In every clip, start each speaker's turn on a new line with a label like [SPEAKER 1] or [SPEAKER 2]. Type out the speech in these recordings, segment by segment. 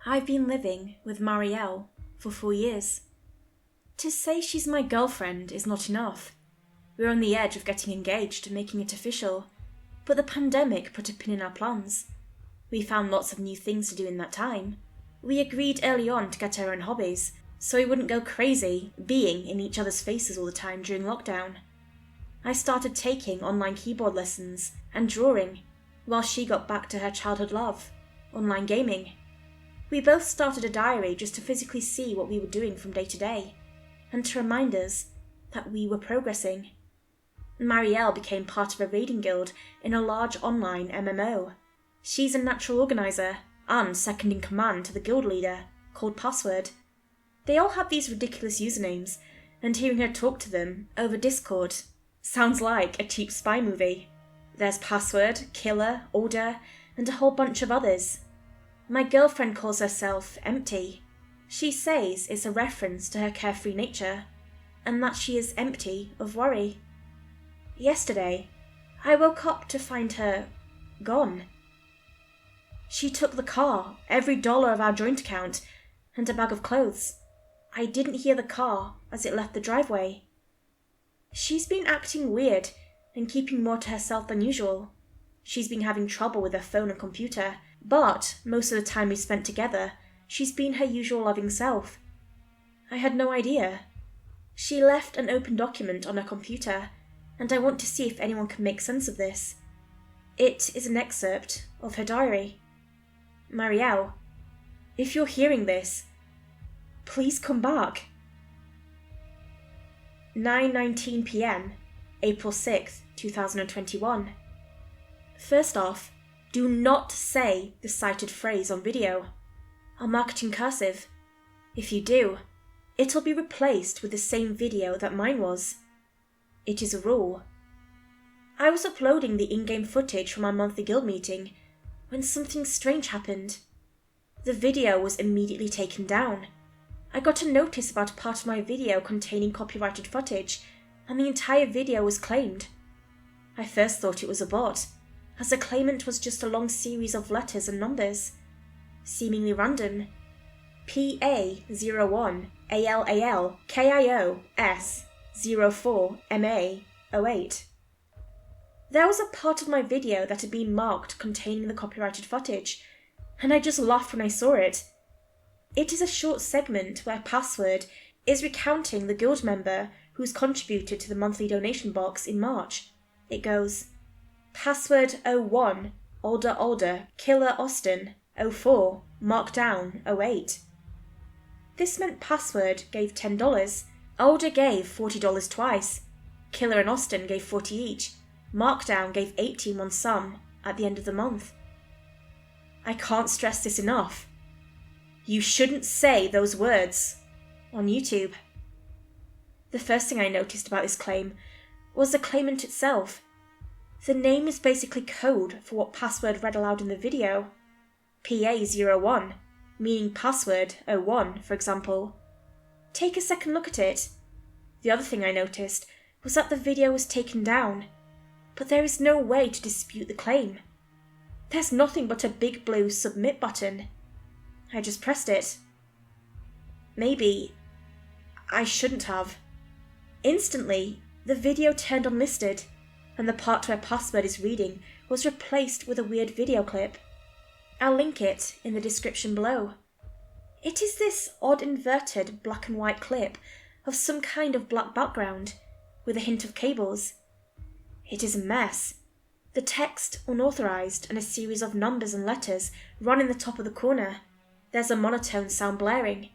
[SPEAKER 1] I've been living with Marielle for 4 years. To say she's my girlfriend is not enough. We're on the edge of getting engaged and making it official, but the pandemic put a pin in our plans. We found lots of new things to do in that time. We agreed early on to get our own hobbies, so we wouldn't go crazy being in each other's faces all the time during lockdown. I started taking online keyboard lessons and drawing, while she got back to her childhood love, online gaming. We both started a diary just to physically see what we were doing from day to day, and to remind us that we were progressing. Marielle became part of a raiding guild in a large online MMO. She's a natural organizer and second in command to the guild leader, called Password. They all have these ridiculous usernames, and hearing her talk to them over Discord sounds like a cheap spy movie. There's Password, Killer, Order, and a whole bunch of others. My girlfriend calls herself Empty. She says it's a reference to her carefree nature, and that she is empty of worry. Yesterday, I woke up to find her gone. She took the car, every dollar of our joint account, and a bag of clothes. I didn't hear the car as it left the driveway. She's been acting weird and keeping more to herself than usual. She's been having trouble with her phone and computer, but most of the time we spent together, she's been her usual loving self. I had no idea. She left an open document on her computer, and I want to see if anyone can make sense of this. It is an excerpt of her diary. Marielle, if you're hearing this, please come back. 9:19 p.m, April 6th, 2021. First off, do not say the cited phrase on video. I'll mark it in cursive. If you do, it'll be replaced with the same video that mine was. It is a rule. I was uploading the in-game footage from our monthly guild meeting when something strange happened. The video was immediately taken down. I got a notice about a part of my video containing copyrighted footage, and the entire video was claimed. I first thought it was a bot, as the claimant was just a long series of letters and numbers, seemingly random. PA01 ALAL KIOS 04 MA 08. There was a part of my video that had been marked containing the copyrighted footage, and I just laughed when I saw it. It is a short segment where Password is recounting the guild member who's contributed to the monthly donation box in March. It goes, Password 01, Older, Killer Austin, 04, Markdown 08. This meant Password gave $10, Older gave $40 twice, Killer and Austin gave $40 each, Markdown gave $80 in one sum at the end of the month. I can't stress this enough. You shouldn't say those words on YouTube. The first thing I noticed about this claim was the claimant itself. The name is basically code for what Password read aloud in the video. PA01, meaning Password 01, for example. Take a second look at it. The other thing I noticed was that the video was taken down, but there is no way to dispute the claim. There's nothing but a big blue submit button. I just pressed it. Maybe I shouldn't have. Instantly, the video turned unlisted, and the part where Password is reading was replaced with a weird video clip. I'll link it in the description below. It is this odd inverted black and white clip of some kind of black background, with a hint of cables. It is a mess. The text unauthorized and a series of numbers and letters run in the top of the corner. There's a monotone sound blaring.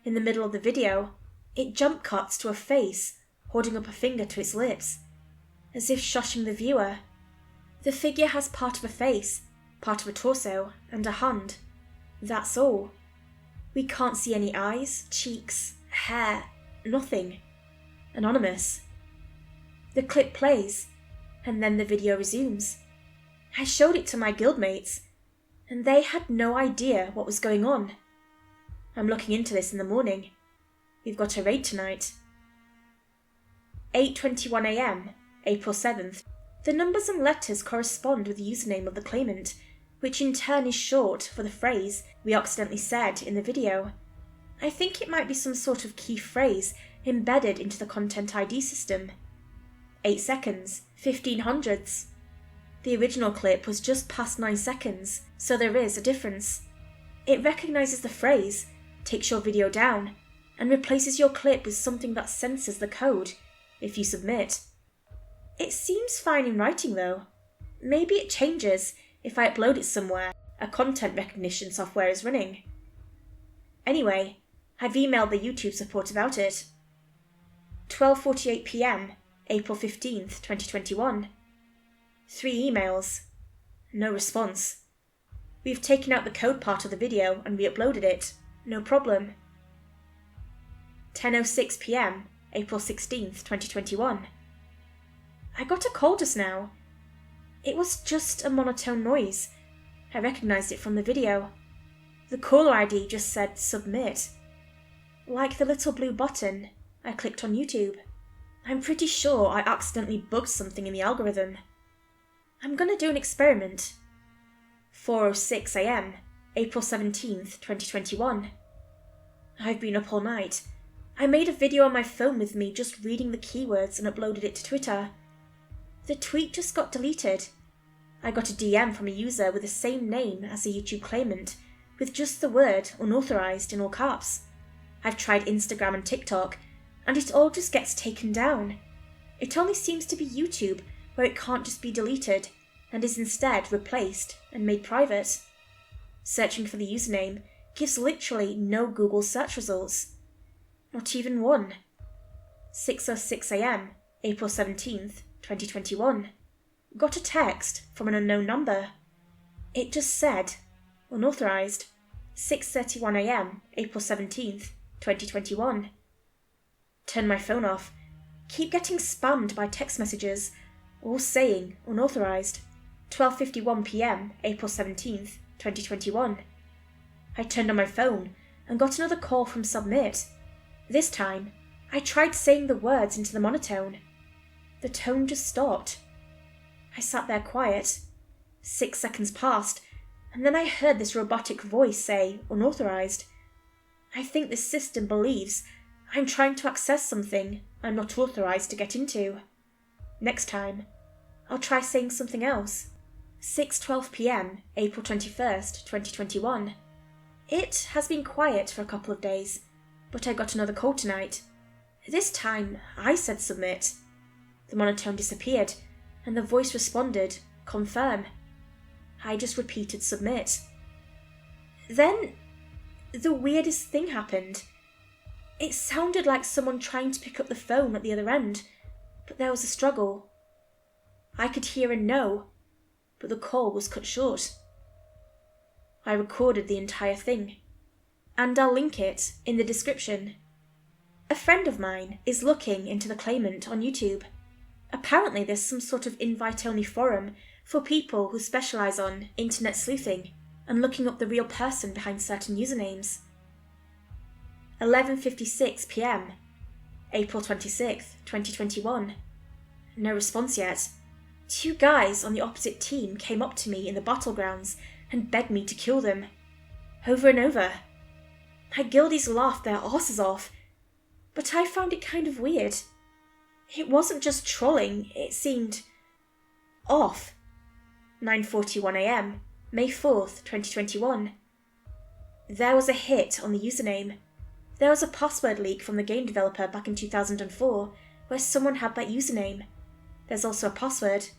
[SPEAKER 1] In the middle of the video, it jump cuts to a face holding up a finger to its lips, as if shushing the viewer. The figure has part of a face, part of a torso, and a hand. That's all. We can't see any eyes, cheeks, hair, nothing. Anonymous. The clip plays, and then the video resumes. I showed it to my guildmates, and they had no idea what was going on. I'm looking into this in the morning. We've got a raid tonight. 8:21 a.m, April 7th. The numbers and letters correspond with the username of the claimant, which in turn is short for the phrase we accidentally said in the video. I think it might be some sort of key phrase embedded into the Content ID system. 8 seconds, 15 hundredths. The original clip was just past 9 seconds, so there is a difference. It recognises the phrase, takes your video down, and replaces your clip with something that censors the code if you submit. It seems fine in writing though. Maybe it changes if I upload it somewhere a content recognition software is running. Anyway, I've emailed the YouTube support about it. 12:48 PM, April 15th, 2021. 3 emails. No response. We've taken out the code part of the video and re-uploaded it. No problem. 10:06 PM, April 16th, 2021. I got a call just now. It was just a monotone noise. I recognised it from the video. The caller ID just said submit. Like the little blue button I clicked on YouTube. I'm pretty sure I accidentally bugged something in the algorithm. I'm gonna do an experiment. 4:06 AM, April 17th, 2021. I've been up all night. I made a video on my phone with me just reading the keywords and uploaded it to Twitter. The tweet just got deleted. I got a DM from a user with the same name as the YouTube claimant, with just the word unauthorized in all caps. I've tried Instagram and TikTok, and it all just gets taken down. It only seems to be YouTube where it can't just be deleted, and is instead replaced and made private. Searching for the username gives literally no Google search results. Not even one. 6:06 AM, April 17th, 2021. Got a text from an unknown number. It just said, unauthorized. 6:31 AM, April 17th, 2021. Turn my phone off. Keep getting spammed by text messages, all saying unauthorized. 12:51 PM, April 17th, 2021. I turned on my phone and got another call from Submit. This time, I tried saying the words into the monotone. The tone just stopped. I sat there quiet. 6 seconds passed, and then I heard this robotic voice say unauthorized. I think this system believes I'm trying to access something I'm not authorized to get into. Next time, I'll try saying something else. 6:12 PM, April 21st, 2021. It has been quiet for a couple of days, but I got another call tonight. This time, I said submit. The monotone disappeared, and the voice responded, confirm. I just repeated submit. Then, the weirdest thing happened. It sounded like someone trying to pick up the phone at the other end, but there was a struggle. I could hear a no, but the call was cut short. I recorded the entire thing, and I'll link it in the description. A friend of mine is looking into the claimant on YouTube. Apparently there's some sort of invite-only forum for people who specialise on internet sleuthing and looking up the real person behind certain usernames. 11:56 PM, April 26th, 2021. No response yet. 2 guys on the opposite team came up to me in the battlegrounds and begged me to kill them. Over and over. My guildies laughed their arses off, but I found it kind of weird. It wasn't just trolling, it seemed off. 9:41 AM, May 4th, 2021. There was a hit on the username. There was a password leak from the game developer back in 2004 where someone had that username. There's also a password,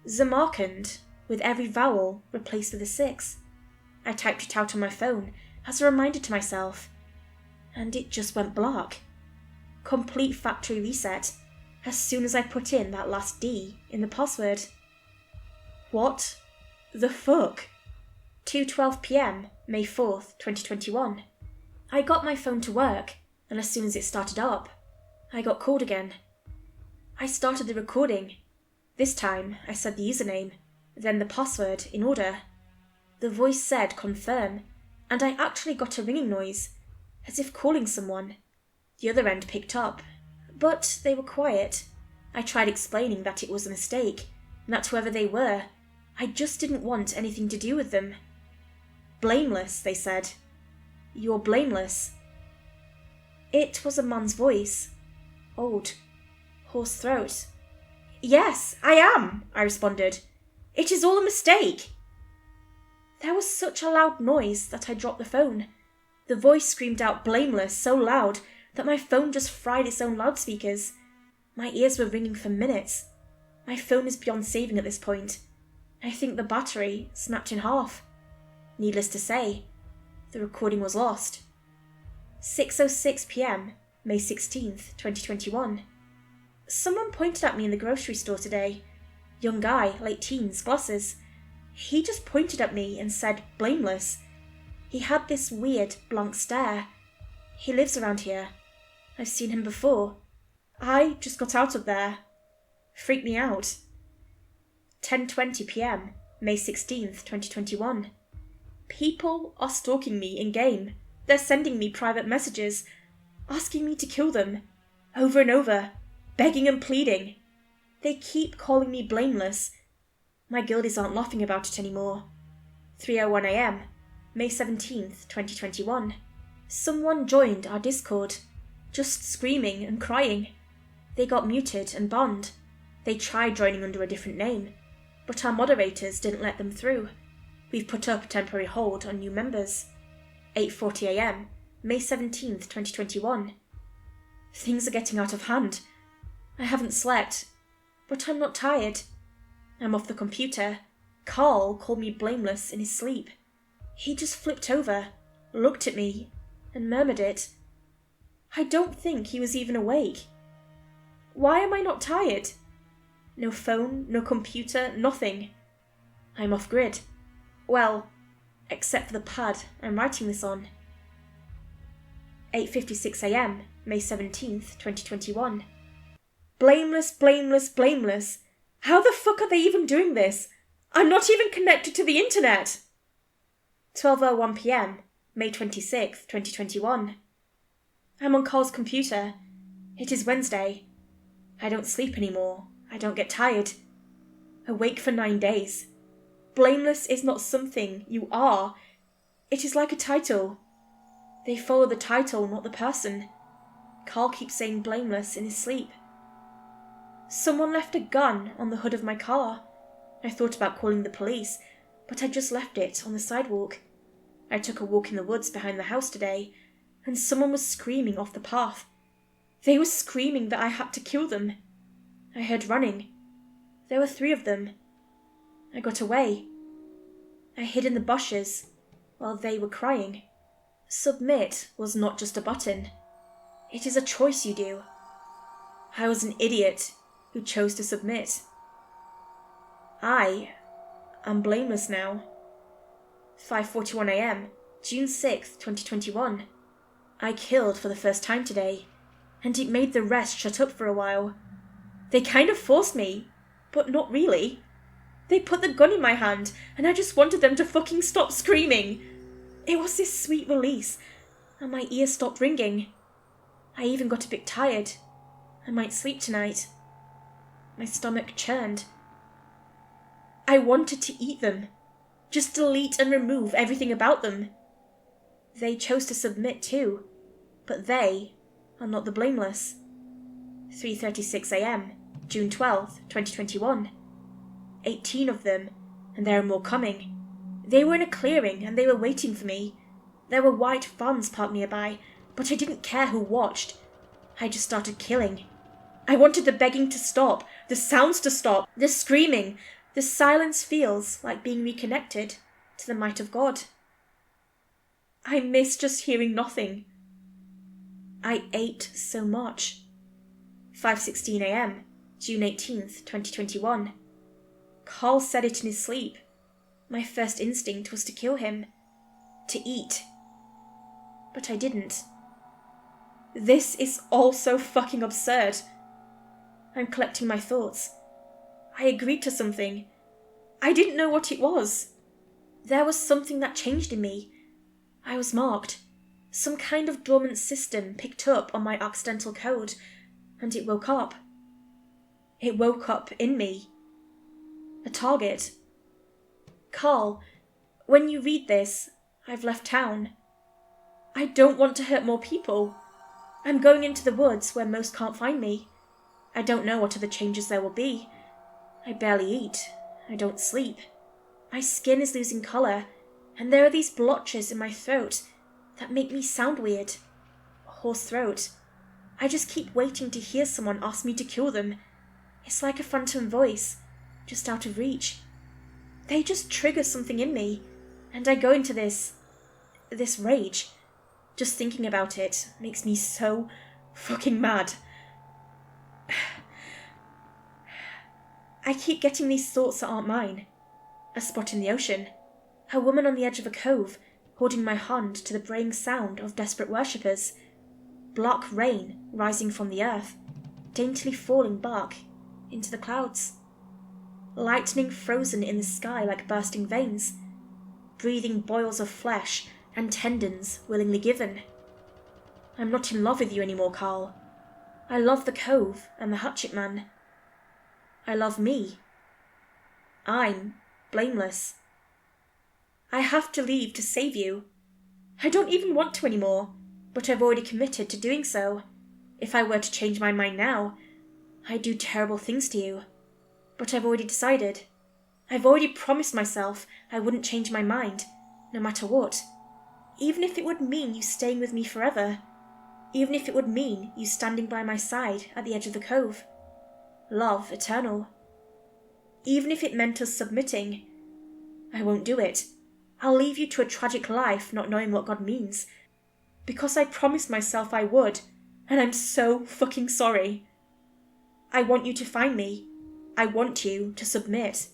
[SPEAKER 1] Zamarkand, with every vowel replaced with a 6. I typed it out on my phone as a reminder to myself, and it just went black. Complete factory reset as soon as I put in that last D in the password. What the fuck? 2:12 PM, May 4th, 2021. I got my phone to work, and as soon as it started up, I got called again. I started the recording. This time, I said the username, then the password in order. The voice said confirm, and I actually got a ringing noise, as if calling someone. The other end picked up, but they were quiet. I tried explaining that it was a mistake, and that whoever they were, I just didn't want anything to do with them. Blameless, they said. You're blameless. It was a man's voice. Old. Hoarse throat. Yes, I am, I responded. It is all a mistake. There was such a loud noise that I dropped the phone. The voice screamed out blameless so loud that my phone just fried its own loudspeakers. My ears were ringing for minutes. My phone is beyond saving at this point. I think the battery snapped in half. Needless to say, the recording was lost. 6:06 p.m, May 16th, 2021. Someone pointed at me in the grocery store today. Young guy, late teens, glasses. He just pointed at me and said, blameless. He had this weird, blank stare. He lives around here. I've seen him before. I just got out of there. Freaked me out. 10:20 p.m, May 16th, 2021. People are stalking me in-game. They're sending me private messages, asking me to kill them, over and over, begging and pleading. They keep calling me blameless. My guildies aren't laughing about it anymore. 3:01 a.m, May 17th, 2021. Someone joined our Discord, just screaming and crying. They got muted and banned. They tried joining under a different name, but our moderators didn't let them through. We've put up a temporary hold on new members. 8:40 a.m, May 17th, 2021. Things are getting out of hand. I haven't slept, but I'm not tired. I'm off the computer. Carl called me blameless in his sleep. He just flipped over, looked at me, and murmured it. I don't think he was even awake. Why am I not tired? No phone, no computer, nothing. I'm off grid. Well, except for the pad I'm writing this on. 8:56 a.m, May 17th, 2021. Blameless, blameless, blameless. How the fuck are they even doing this? I'm not even connected to the internet. 12:01 p.m, May 26th, 2021. I'm on Carl's computer. It is Wednesday. I don't sleep anymore. I don't get tired. Awake for 9 days. Blameless is not something you are. It is like a title. They follow the title, not the person. Carl keeps saying blameless in his sleep. Someone left a gun on the hood of my car. I thought about calling the police, but I just left it on the sidewalk. I took a walk in the woods behind the house today, and someone was screaming off the path. They were screaming that I had to kill them. I heard running. There were 3 of them. I got away. I hid in the bushes while they were crying. Submit was not just a button. It is a choice you do. I was an idiot who chose to submit. I am blameless now. 5:41 a.m, June 6th, 2021. I killed for the first time today, and it made the rest shut up for a while. They kind of forced me, but not really. They put the gun in my hand, and I just wanted them to fucking stop screaming. It was this sweet release, and my ears stopped ringing. I even got a bit tired. I might sleep tonight. My stomach churned. I wanted to eat them. Just delete and remove everything about them. They chose to submit too, but they are not the blameless. 3:36 a.m, June 12th, 2021. 18 of them, and there are more coming. They were in a clearing and they were waiting for me. There were white vans parked nearby, but I didn't care who watched. I just started killing. I wanted the begging to stop, the sounds to stop, the screaming. The silence feels like being reconnected to the might of God. I miss just hearing nothing. I ate so much. 5:16 a.m, June 18th, 2021. Carl said it in his sleep. My first instinct was to kill him. To eat. But I didn't. This is all so fucking absurd. I'm collecting my thoughts. I agreed to something. I didn't know what it was. There was something that changed in me. I was marked. Some kind of dormant system picked up on my accidental code, and it woke up. It woke up in me. A target. Carl, when you read this, I've left town. I don't want to hurt more people. I'm going into the woods where most can't find me. I don't know what other changes there will be. I barely eat. I don't sleep. My skin is losing colour, and there are these blotches in my throat that make me sound weird. A hoarse throat. I just keep waiting to hear someone ask me to cure them. It's like a phantom voice, just out of reach. They just trigger something in me, and I go into this rage. Just thinking about it makes me so fucking mad. I keep getting these thoughts that aren't mine. A spot in the ocean. A woman on the edge of a cove, holding my hand to the braying sound of desperate worshippers. Black rain rising from the earth, daintily falling bark into the clouds. Lightning frozen in the sky like bursting veins. Breathing boils of flesh and tendons willingly given. I'm not in love with you anymore, Carl. I love the cove and the hatchet man. I love me. I'm blameless. I have to leave to save you. I don't even want to anymore, but I've already committed to doing so. If I were to change my mind now, I'd do terrible things to you. But I've already decided. I've already promised myself I wouldn't change my mind, no matter what. Even if it would mean you staying with me forever. Even if it would mean you standing by my side at the edge of the cove. Love eternal. Even if it meant us submitting. I won't do it. I'll leave you to a tragic life not knowing what God means. Because I promised myself I would, and I'm so fucking sorry. I want you to find me. I want you to submit.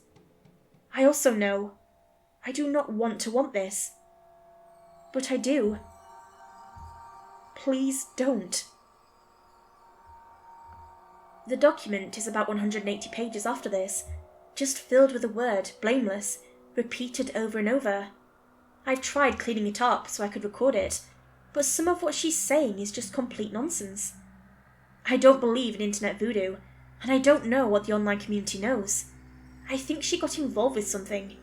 [SPEAKER 1] I also know I do not want to want this. But I do. Please don't. The document is about 180 pages after this, just filled with the word blameless, repeated over and over. I've tried cleaning it up so I could record it, but some of what she's saying is just complete nonsense. I don't believe in internet voodoo, and I don't know what the online community knows. I think she got involved with something.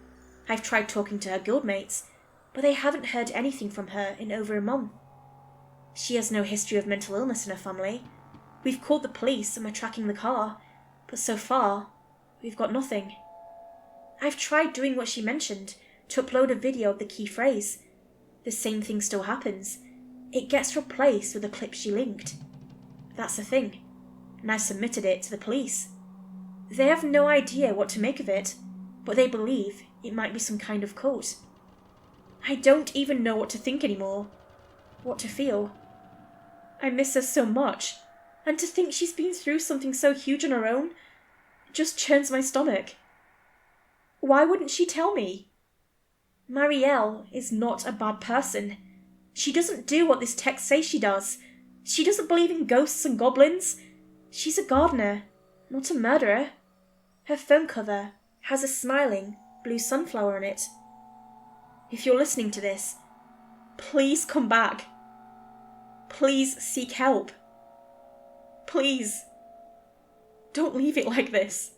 [SPEAKER 1] I've tried talking to her guildmates, but they haven't heard anything from her in over a month. She has no history of mental illness in her family. We've called the police and we're tracking the car, but so far, we've got nothing. I've tried doing what she mentioned, to upload a video of the key phrase. The same thing still happens. It gets replaced with a clip she linked. That's the thing, and I submitted it to the police. They have no idea what to make of it, but they believe it might be some kind of cult. I don't even know what to think anymore, what to feel. I miss her so much, and to think she's been through something so huge on her own just churns my stomach. Why wouldn't she tell me? Marielle is not a bad person. She doesn't do what this text says she does. She doesn't believe in ghosts and goblins. She's a gardener, not a murderer. Her phone cover has a smiling blue sunflower on it. If you're listening to this, please come back. Please seek help. Please, don't leave it like this.